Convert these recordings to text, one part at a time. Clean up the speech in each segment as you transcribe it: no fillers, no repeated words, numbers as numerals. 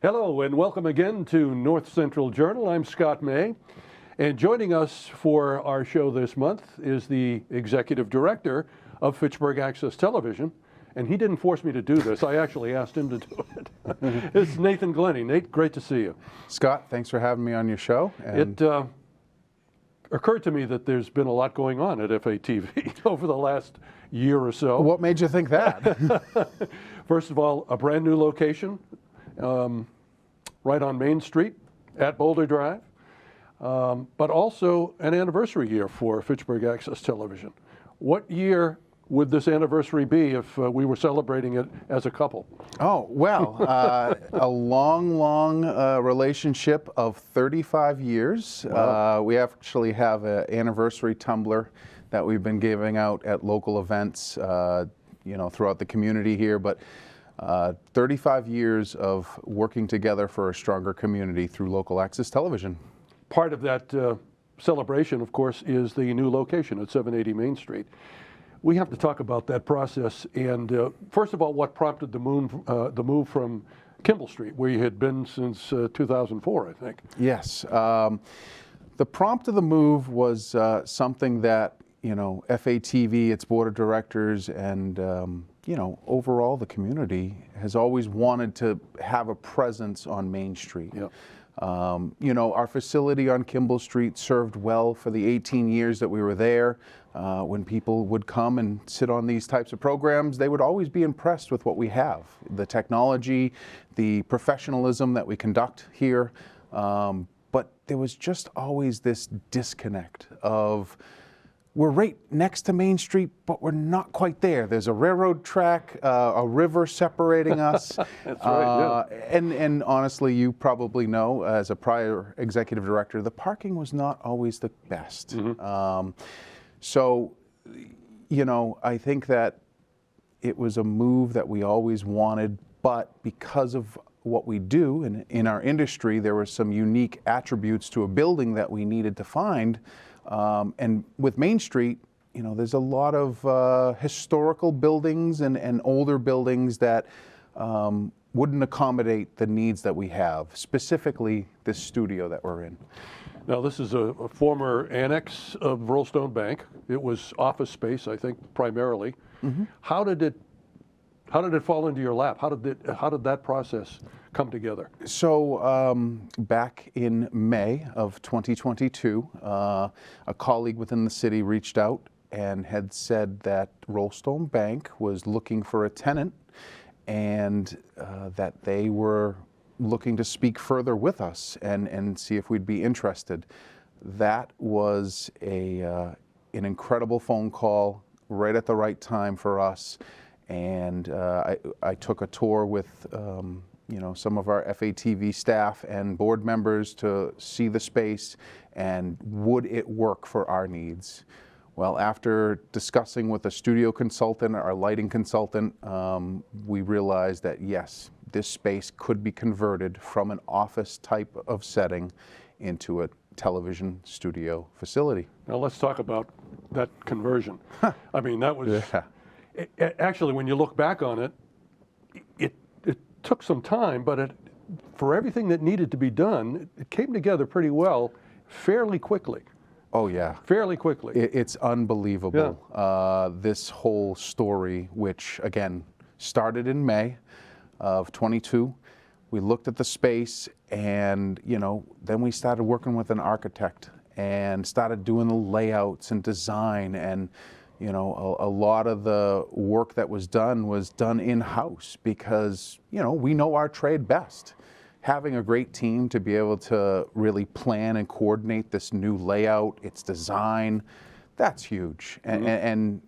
Hello and welcome again to North Central Journal. I'm Scott May, and joining us for our show this month is the Executive Director of Fitchburg Access Television, and he didn't force me to do this. I actually asked him to do it. It's Nathan Glenny. Nate, great to see you. Scott, thanks for having me on your show. It occurred to me that there's been a lot going on at FATV over the last year or so. What made you think that? First of all, a brand new location. Right on Main Street at Boulder Drive, but also an anniversary year for Fitchburg Access Television. What year would this anniversary be if we were celebrating it as a couple? Oh, well, a long relationship of 35 years. Wow. We actually have an anniversary tumbler that we've been giving out at local events, throughout the community here, but 35 years of working together for a stronger community through local access television. Part of that celebration, of course, is the new location at 780 Main Street. We have to talk about that process, and first of all, what prompted the move from Kimball Street, where you had been since 2004, I think. Yes. The prompt of the move was something that, FATV, its board of directors, and overall the community has always wanted to have a presence on Main Street. Yep. Our facility on Kimball Street served well for the 18 years that we were there. When people would come and sit on these types of programs, they would always be impressed with what we have. The technology, the professionalism that we conduct here. But there was just always this disconnect of, we're right next to Main Street, but we're not quite there. There's a railroad track, a river separating us. That's right, yeah. And honestly, you probably know, as a prior executive director, the parking was not always the best. Mm-hmm. I think that it was a move that we always wanted, but because of what we do in our industry, there were some unique attributes to a building that we needed to find. And with Main Street, there's a lot of historical buildings and older buildings that wouldn't accommodate the needs that we have, specifically this studio that we're in. Now, this is a former annex of Rollstone Bank. It was office space, I think, primarily. Mm-hmm. How did it fall into your lap? How did that process come together? So back in May of 2022, a colleague within the city reached out and had said that Rollstone Bank was looking for a tenant, and that they were looking to speak further with us and see if we'd be interested. That was an incredible phone call right at the right time for us. And I took a tour with some of our FATV staff and board members to see the space and would it work for our needs. Well, after discussing with a studio consultant, our lighting consultant, we realized that yes, this space could be converted from an office type of setting into a television studio facility. Now let's talk about that conversion. I mean, that was... Yeah. Actually, when you look back on it, it took some time, but for everything that needed to be done, it came together pretty well, fairly quickly. Oh yeah. Fairly quickly. It's unbelievable. Yeah. This whole story, which again, started in May of 22. We looked at the space and, then we started working with an architect and started doing the layouts and design, and a lot of the work that was done in-house because, we know our trade best. Having a great team to be able to really plan and coordinate this new layout, its design, that's huge. Mm-hmm. And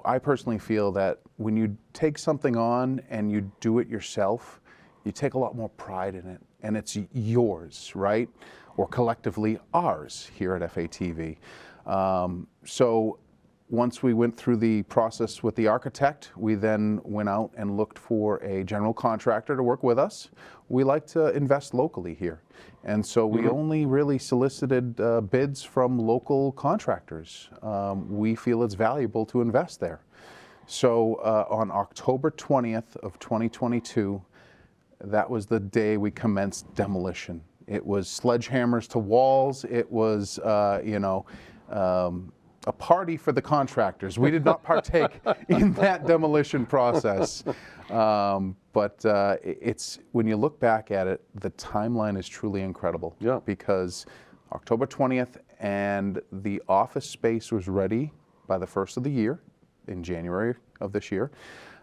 I personally feel that when you take something on and you do it yourself, you take a lot more pride in it, and it's yours, right? Or collectively ours here at FATV. So once we went through the process with the architect, we then went out and looked for a general contractor to work with us. We like to invest locally here. And so we only really solicited bids from local contractors. We feel it's valuable to invest there. So on October 20th of 2022, that was the day we commenced demolition. It was sledgehammers to walls. It was, a party for the contractors. We did not partake in that demolition process. But it's, when you look back at it, the timeline is truly incredible. Yeah. Because October 20th, and the office space was ready by the first of the year, in January of this year.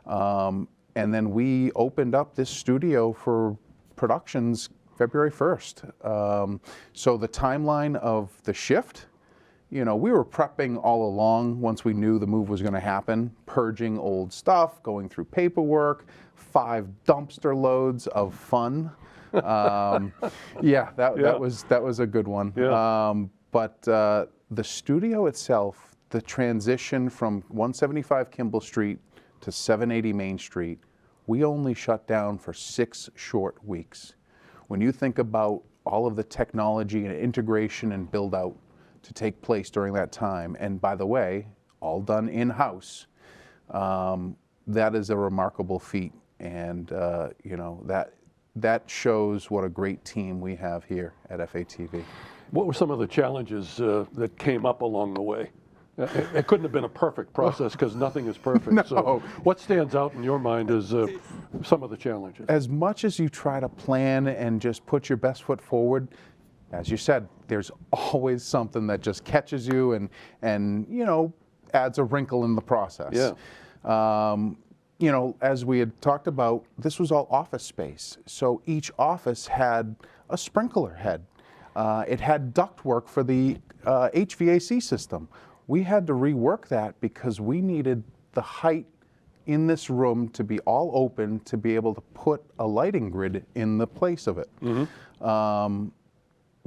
And then we opened up this studio for productions February 1st. So the timeline of the shift, we were prepping all along once we knew the move was going to happen, purging old stuff, going through paperwork, 5 dumpster loads of fun. That was a good one. Yeah. But the studio itself, the transition from 175 Kimball Street to 780 Main Street, we only shut down for 6 short weeks. When you think about all of the technology and integration and build out to take place during that time, and by the way, all done in-house, that is a remarkable feat. And that shows what a great team we have here at FATV. What were some of the challenges that came up along the way? It couldn't have been a perfect process because nothing is perfect. No. So what stands out in your mind is some of the challenges? As much as you try to plan and just put your best foot forward, as you said, there's always something that just catches you and adds a wrinkle in the process. Yeah. As we had talked about, this was all office space. So each office had a sprinkler head. It had ductwork for the HVAC system. We had to rework that because we needed the height in this room to be all open to be able to put a lighting grid in the place of it. Mm-hmm.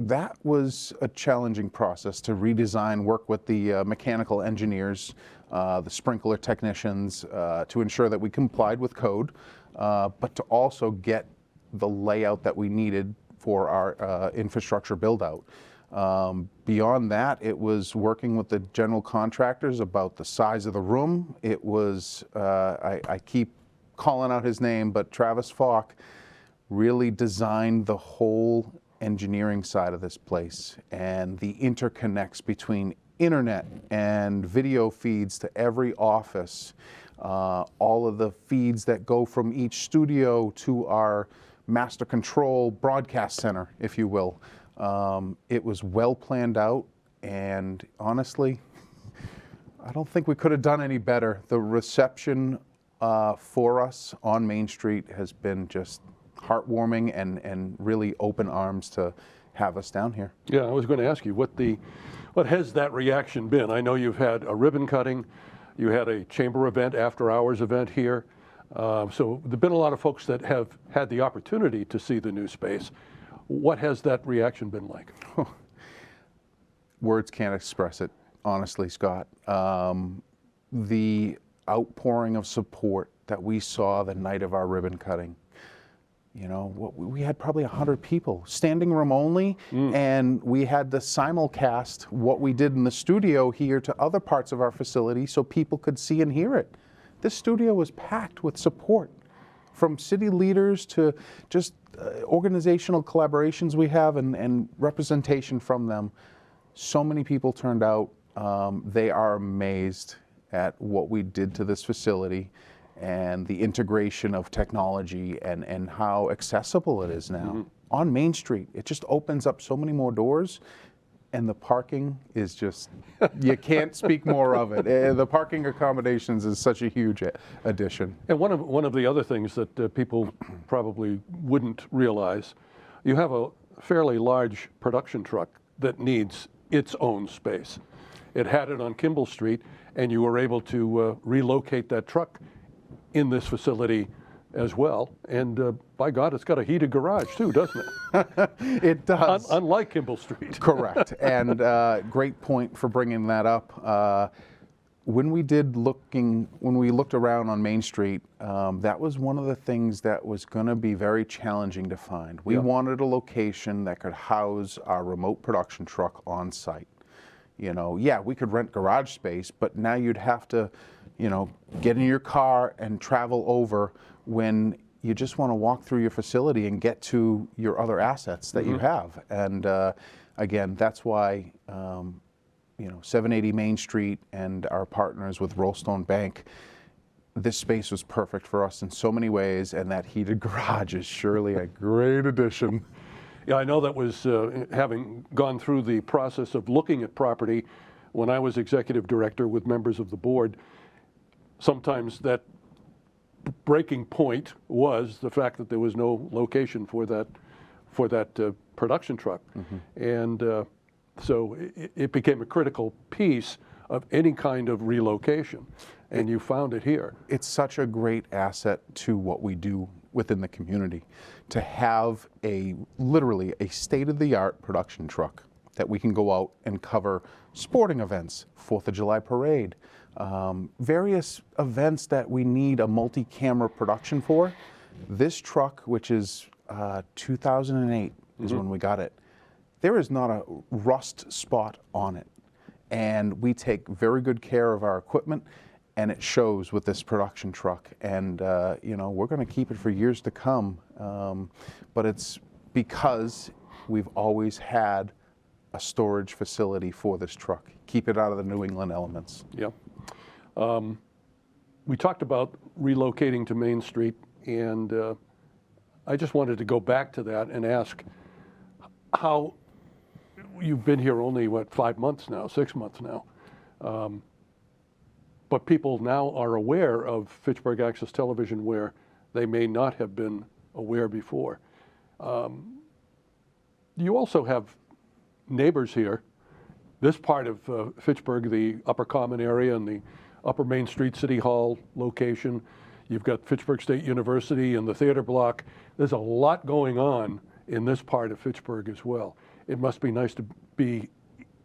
That was a challenging process to redesign, work with the mechanical engineers, the sprinkler technicians, to ensure that we complied with code, but to also get the layout that we needed for our infrastructure build out. Beyond that, it was working with the general contractors about the size of the room. It was, I keep calling out his name, but Travis Falk really designed the whole engineering side of this place and the interconnects between internet and video feeds to every office, all of the feeds that go from each studio to our master control broadcast center, if you will. It was well planned out, and honestly, I don't think we could have done any better. The reception for us on Main Street has been just heartwarming and really open arms to have us down here. Yeah, I was going to ask you what has that reaction been? I know you've had a ribbon cutting, you had a chamber event, after hours event here. So there've been a lot of folks that have had the opportunity to see the new space. What has that reaction been like? Words can't express it, honestly, Scott. The outpouring of support that we saw the night of our ribbon cutting, we had probably 100 people, standing room only, and we had to simulcast what we did in the studio here to other parts of our facility so people could see and hear it. This studio was packed with support from city leaders to just organizational collaborations we have and representation from them. So many people turned out. They are amazed at what we did to this facility and the integration of technology and how accessible it is now. Mm-hmm. On Main Street, it just opens up so many more doors, and the parking is just, you can't speak more of it. The parking accommodations is such a huge addition. And one of the other things that people probably wouldn't realize, you have a fairly large production truck that needs its own space. It had it on Kimball Street, and you were able to relocate that truck in this facility as well. And by God, it's got a heated garage too, doesn't it? It does. Unlike Kimball Street. Correct. And great point for bringing that up. When we looked around on Main Street, that was one of the things that was going to be very challenging to find. We wanted a location that could house our remote production truck on site. We could rent garage space, but now you'd have to, get in your car and travel over when you just want to walk through your facility and get to your other assets that you have. And again, that's why 780 Main Street and our partners with Rollstone Bank, this space was perfect for us in so many ways, and that heated garage is surely a great addition. Yeah, I know that was having gone through the process of looking at property when I was executive director with members of the board. Sometimes that breaking point was the fact that there was no location for that production truck, and so it became a critical piece of any kind of relocation, and you found it here. It's such a great asset to what we do within the community to have literally a state-of-the-art production truck that we can go out and cover sporting events, 4th of July parade, various events that we need a multi-camera production for. This truck, which is 2008 is when we got it, there is not a rust spot on it. And we take very good care of our equipment, and it shows with this production truck. And we're going to keep it for years to come. But it's because we've always had a storage facility for this truck. Keep it out of the New England elements. Yeah. We talked about relocating to Main Street, and I just wanted to go back to that and ask how you've been here only, 5 months now, 6 months now. But people now are aware of Fitchburg Access Television where they may not have been aware before. You also have neighbors here. This part of Fitchburg, the Upper Common area and the Upper Main Street City Hall location. You've got Fitchburg State University and the theater block. There's a lot going on in this part of Fitchburg as well. It must be nice to be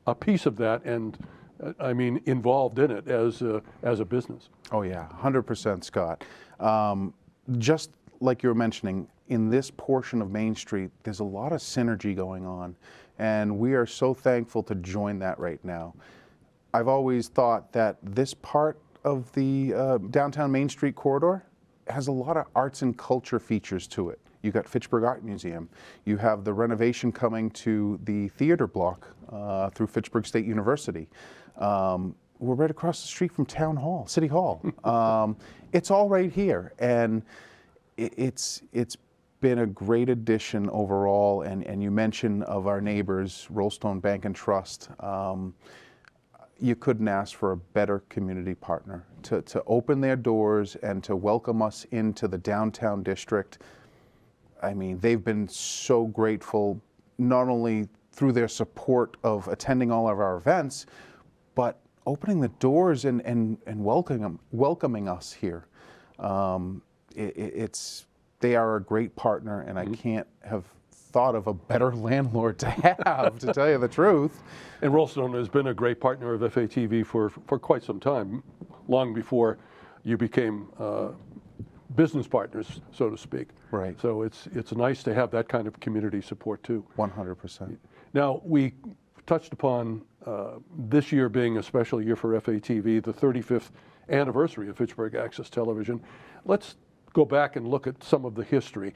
a piece of that and involved in it as a business. Oh yeah, 100%, Scott. Just like you were mentioning, in this portion of Main Street, there's a lot of synergy going on, and we are so thankful to join that right now. I've always thought that this part of the downtown Main Street corridor has a lot of arts and culture features to it. You've got Fitchburg Art Museum. You have the renovation coming to the theater block through Fitchburg State University. We're right across the street from Town Hall, City Hall. It's all right here, and it's been a great addition overall. And you mentioned of our neighbors, Rollstone Bank and Trust. You couldn't ask for a better community partner to open their doors and to welcome us into the downtown district. I mean, they've been so grateful, not only through their support of attending all of our events, but opening the doors and welcoming us here. They are a great partner, and I can't have thought of a better landlord to have, to tell you the truth. And Rollstone has been a great partner of FATV for quite some time, long before you became business partners, so to speak. Right. So it's nice to have that kind of community support too. 100%. Now, we touched upon this year being a special year for FATV, the 35th anniversary of Fitchburg Access Television. Let's go back and look at some of the history.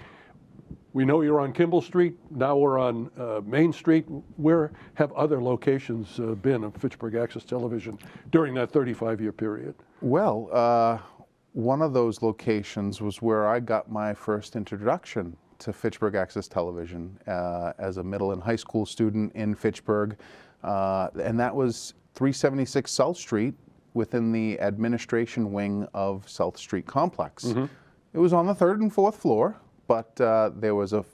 We know you're on Kimball Street. Now we're on Main Street. Where have other locations been of Fitchburg Access Television during that 35-year period? Well, one of those locations was where I got my first introduction to Fitchburg Access Television as a middle and high school student in Fitchburg. And that was 376 South Street within the administration wing of South Street Complex. It was on the 3rd and 4th floor, but there was a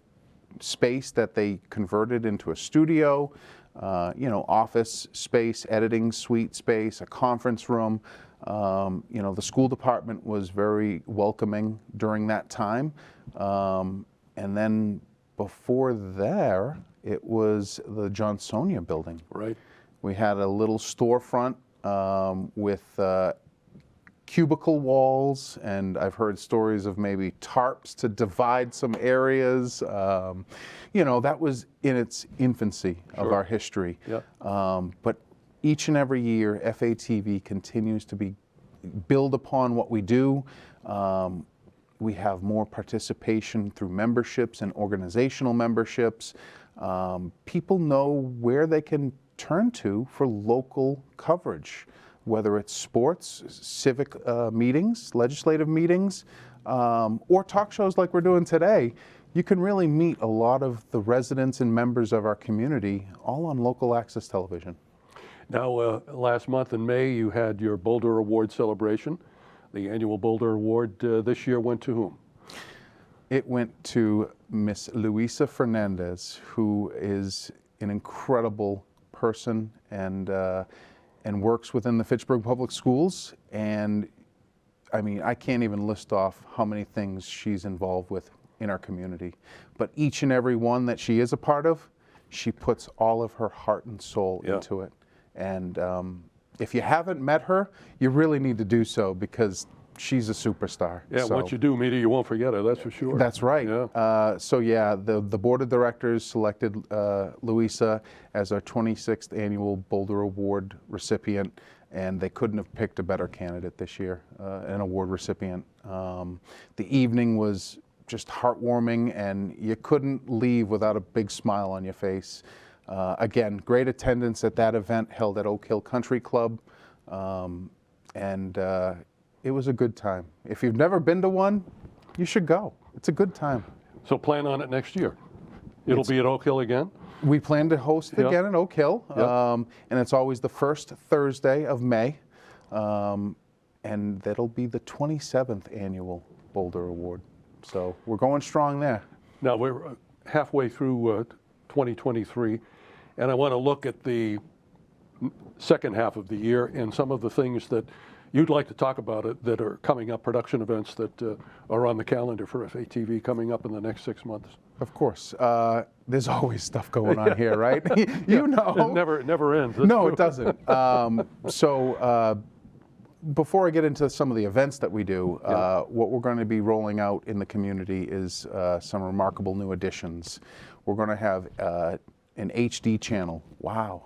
space that they converted into a studio, office space, editing suite space, a conference room. The school department was very welcoming during that time. And then before there, it was the Johnsonia building. Right. We had a little storefront with cubicle walls, and I've heard stories of maybe tarps to divide some areas. That was in its infancy of our history. Yep. But each and every year, FATV continues to build upon what we do. We have more participation through memberships and organizational memberships. People know where they can turn to for local coverage, whether it's sports, civic meetings, legislative meetings, or talk shows like we're doing today. You can really meet a lot of the residents and members of our community all on local access television. Now, last month in May, you had your Boulder Award celebration. The annual Boulder Award this year went to whom? It went to Miss Luisa Fernandez, who is an incredible person and works within the Fitchburg Public Schools. And I mean, I can't even list off how many things she's involved with in our community. But each and every one that she is a part of, she puts all of her heart and soul into it. And if you haven't met her, you really need to do so, because she's a superstar. Yeah, so, once you do meet her, you won't forget her, that's for sure. That's right. Yeah. So yeah, the board of directors selected Luisa as our 26th annual Boulder Award recipient, and they couldn't have picked a better candidate this year, an award recipient. The evening was just heartwarming, and you couldn't leave without a big smile on your face. Again, great attendance at that event held at Oak Hill Country Club, and it was a good time. If you've never been to one, you should go. It's a good time. So plan on it next year. It'll be at Oak Hill again? We plan to host it again at Oak Hill, and it's always the first Thursday of May, and that'll be the 27th annual Boulder Award. So we're going strong there. Now, we're halfway through 2023, and I want to look at the second half of the year and some of the things that you'd like to talk about it that are coming up, production events that are on the calendar for FATV coming up in the next 6 months. Of course. There's always stuff going on here, right? You know. It never ends. No, it doesn't. Before I get into some of the events that we do, what we're going to be rolling out in the community is some remarkable new additions. We're going to have an HD channel. Wow,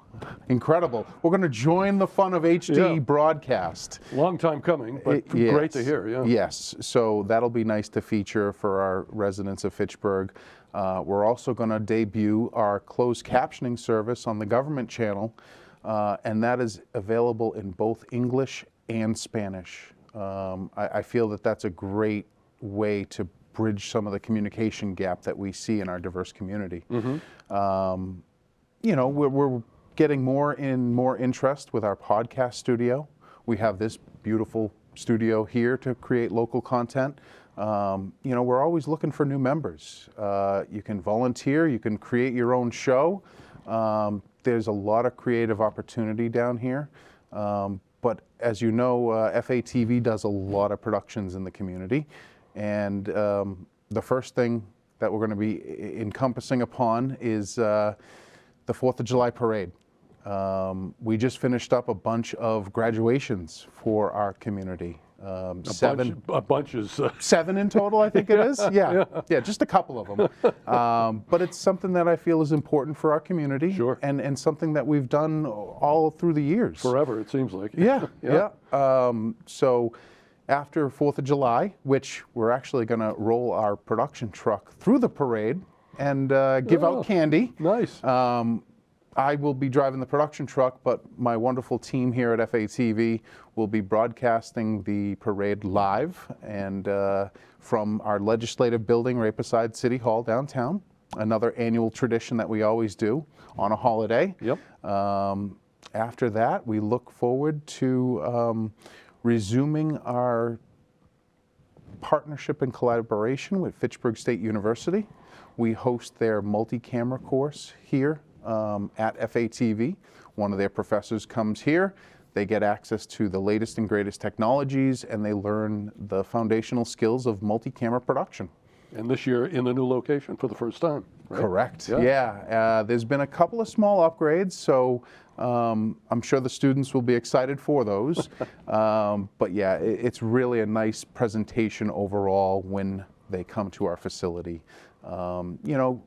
incredible. We're going to join the fun of HD broadcast. Long time coming, but great to hear, yeah. Yes, so that'll be nice to feature for our residents of Fitchburg. We're also going to debut our closed captioning service on the government channel, and that is available in both English and Spanish. I feel that that's a great way to bridge some of the communication gap that we see in our diverse community. You know, we're getting more interest with our podcast studio. We have this beautiful studio here to create local content. You know, we're always looking for new members. You can volunteer, you can create your own show. There's a lot of creative opportunity down here. But as you know, FATV does a lot of productions in the community. And the first thing that we're going to be encompassing upon is the 4th of July parade. We just finished up a bunch of graduations for our community. A bunch is... 7 in total, I think it is. Yeah, just a couple of them. But it's something that I feel is important for our community. Sure. And something that we've done all through the years. Forever, it seems like. Yeah. So after 4th of July, which we're actually going to roll our production truck through the parade and give out candy. Nice. I will be driving the production truck, but my wonderful team here at FATV will be broadcasting the parade live and from our legislative building right beside City Hall downtown. Another annual tradition that we always do on a holiday. Yep. After that, we look forward to resuming our partnership and collaboration with Fitchburg State University. We host their multi-camera course here at FATV. One of their professors comes here. They get access to the latest and greatest technologies, and they learn the foundational skills of multi-camera production. And this year in the new location for the first time, right? Correct. Yeah. There's been a couple of small upgrades, so I'm sure the students will be excited for those. But yeah, it's really a nice presentation overall when they come to our facility. You know,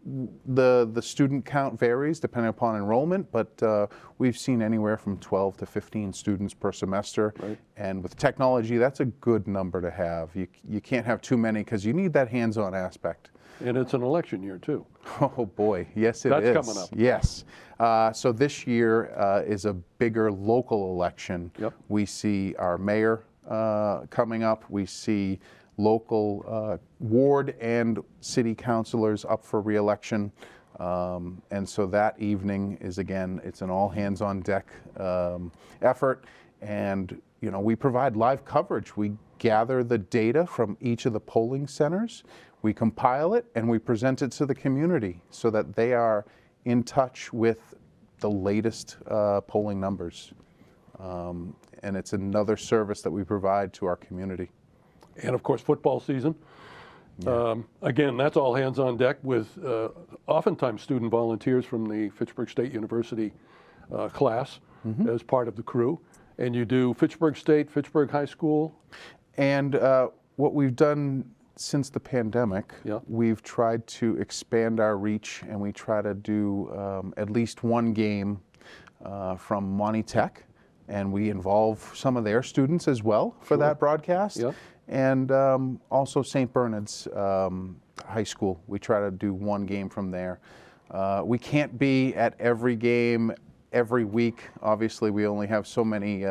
the student count varies depending upon enrollment, but we've seen anywhere from 12 to 15 students per semester. Right. And with technology, that's a good number to have. You can't have too many because you need that hands-on aspect. And it's an election year, too. Oh boy, yes it is. That's coming up. Yes. So this year is a bigger local election. Yep. We see our mayor coming up. We see local ward and city councilors up for re-election. And so that evening is, again, it's an all hands on deck effort. And, you know, we provide live coverage. We gather the data from each of the polling centers. We compile it and we present it to the community so that they are in touch with the latest polling numbers. And it's another service that we provide to our community. And of course, football season. Yeah. Again, that's all hands on deck with oftentimes student volunteers from the Fitchburg State University class as part of the crew. And you do Fitchburg State, Fitchburg High School. And what we've done since the pandemic, we've tried to expand our reach, and we try to do at least one game from Monty Tech, and we involve some of their students as well for that broadcast. Yep. And also St. Bernard's High School. We try to do one game from there. We can't be at every game every week. Obviously, we only have so many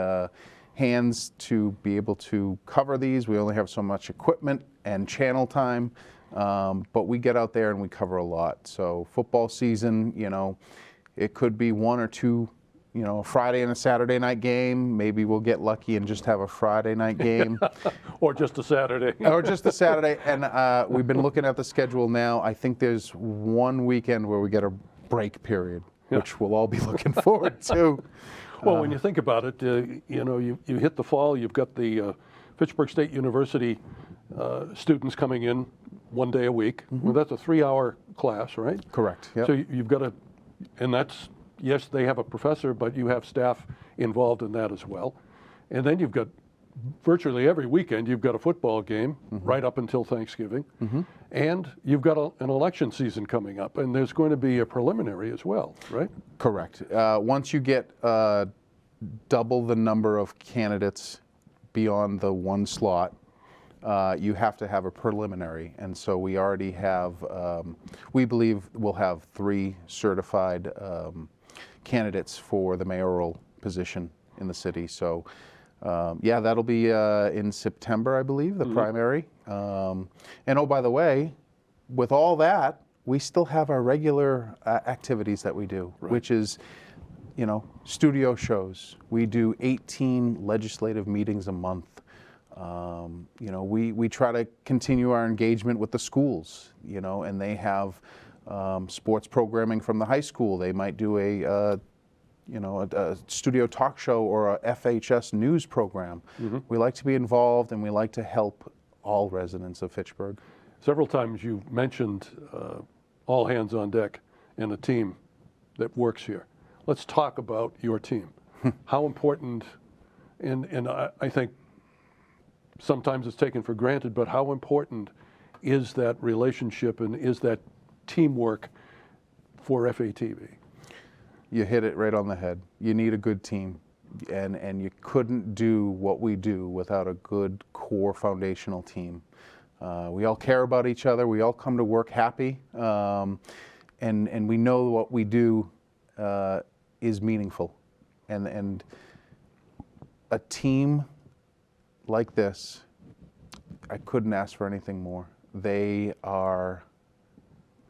hands to be able to cover these. We only have so much equipment and channel time, but we get out there and we cover a lot. So football season, you know, it could be one or two, you know, a Friday and a Saturday night game. Maybe we'll get lucky and just have a Friday night game. Or just a Saturday. Or just a Saturday. And we've been looking at the schedule now. I think there's one weekend where we get a break period, which we'll all be looking forward to. Well, when you think about it, you know, you hit the fall, you've got the Fitchburg State University students coming in one day a week. Well, that's a 3-hour class, right? Correct. Yep. So you've got to, and that's, yes, they have a professor, but you have staff involved in that as well. And then you've got virtually every weekend, you've got a football game right up until Thanksgiving. And you've got an election season coming up, and there's going to be a preliminary as well, right? Correct. Once you get double the number of candidates beyond the one slot, you have to have a preliminary. And so we already have, we believe we'll have 3 certified candidates for the mayoral position in the city. So yeah, that'll be in September, I believe, the primary. And oh, by the way, with all that, we still have our regular activities that we do, which is, you know, studio shows. We do 18 legislative meetings a month. You know, we try to continue our engagement with the schools, you know, and they have sports programming from the high school. They might do a studio talk show or a FHS news program. We like to be involved, and we like to help all residents of Fitchburg. Several times you mentioned all hands on deck and a team that works here. Let's talk about your team. How important, and I think sometimes it's taken for granted, but how important is that relationship and is that teamwork for FATV? You hit it right on the head. You need a good team, and you couldn't do what we do without a good core foundational team. We all care about each other. We all come to work happy, and we know what we do is meaningful. And a team like this, I couldn't ask for anything more. They are,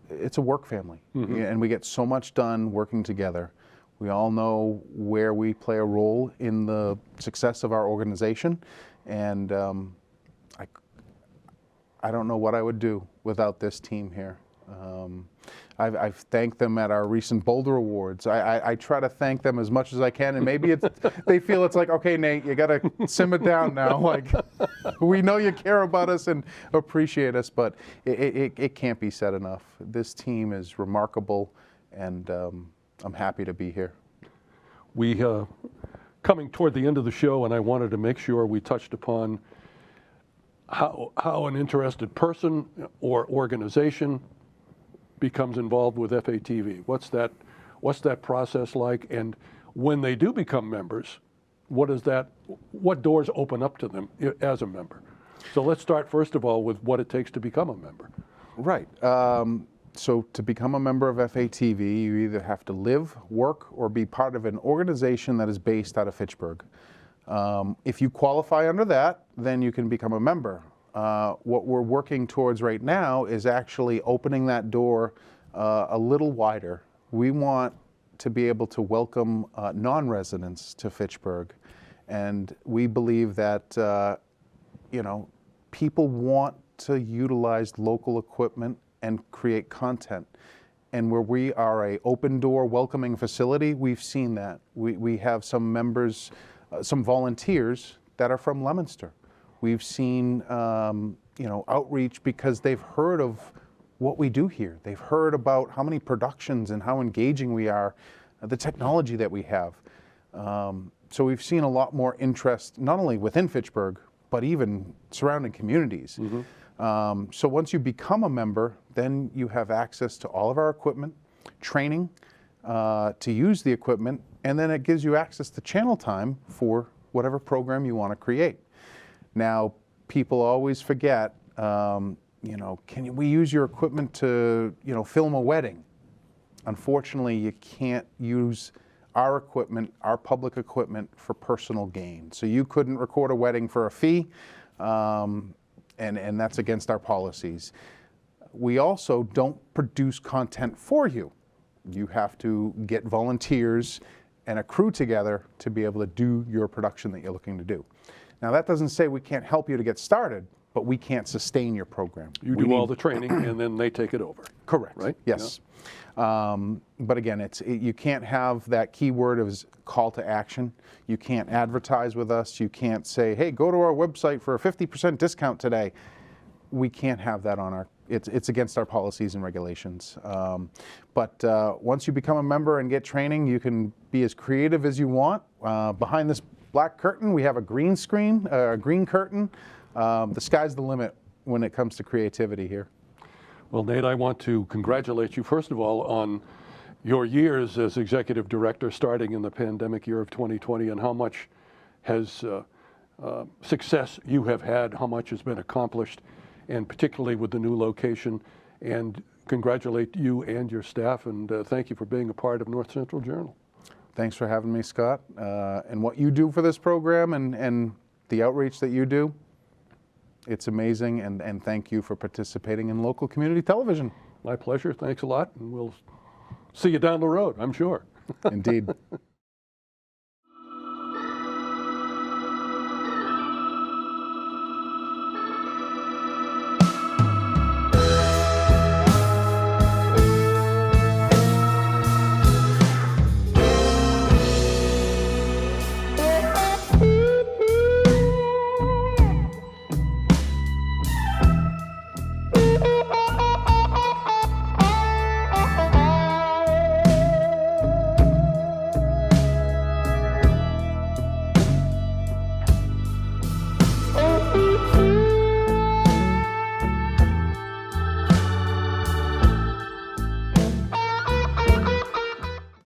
it's a work family, and we get so much done working together. We all know where we play a role in the success of our organization, and I don't know what I would do without this team here. I've thanked them at our recent Boulder Awards. I try to thank them as much as I can, and maybe it's they feel it's like, okay, Nate, you got to simmer down now. Like, we know you care about us and appreciate us, but it can't be said enough. This team is remarkable, and I'm happy to be here. We coming toward the end of the show, and I wanted to make sure we touched upon how an interested person or organization becomes involved with FATV. What's that process like? And when they do become members, what doors open up to them as a member? So let's start first of all with what it takes to become a member. Right. So to become a member of FATV, you either have to live, work, or be part of an organization that is based out of Fitchburg. If you qualify under that, then you can become a member. What we're working towards right now is actually opening that door a little wider. We want to be able to welcome non-residents to Fitchburg, and we believe that people want to utilize local equipment and create content. And where we are a open door welcoming facility, we've seen that. We have some members, some volunteers that are from Leominster. We've seen outreach because they've heard of what we do here. They've heard about how many productions and how engaging we are, the technology that we have. So we've seen a lot more interest, not only within Fitchburg, but even surrounding communities. Mm-hmm. So once you become a member, then you have access to all of our equipment, training to use the equipment, and then it gives you access to channel time for whatever program you want to create. Now, people always forget, can we use your equipment to, film a wedding? Unfortunately, you can't use our equipment, our public equipment, for personal gain. So you couldn't record a wedding for a fee, and that's against our policies. We also don't produce content for you. You have to get volunteers and a crew together to be able to do your production that you're looking to do. Now, that doesn't say we can't help you to get started, but we can't sustain your program. You do all the training, and then they take it over. Correct. Right? Yes. Yeah. But again, you can't have that keyword as call to action. You can't advertise with us. You can't say, hey, go to our website for a 50% discount today. We can't have that on our, it's against our policies and regulations. But once you become a member and get training, you can be as creative as you want. Behind this black curtain, we have a green screen, a green curtain. The sky's the limit when it comes to creativity here. Well, Nate, I want to congratulate you, first of all, on your years as executive director, starting in the pandemic year of 2020, and how much has success you have had, how much has been accomplished, and particularly with the new location. And congratulate you and your staff, and thank you for being a part of North Central Journal. Thanks for having me, Scott. And what you do for this program and the outreach that you do, it's amazing, and thank you for participating in local community television. My pleasure. Thanks a lot, and we'll see you down the road, I'm sure. Indeed.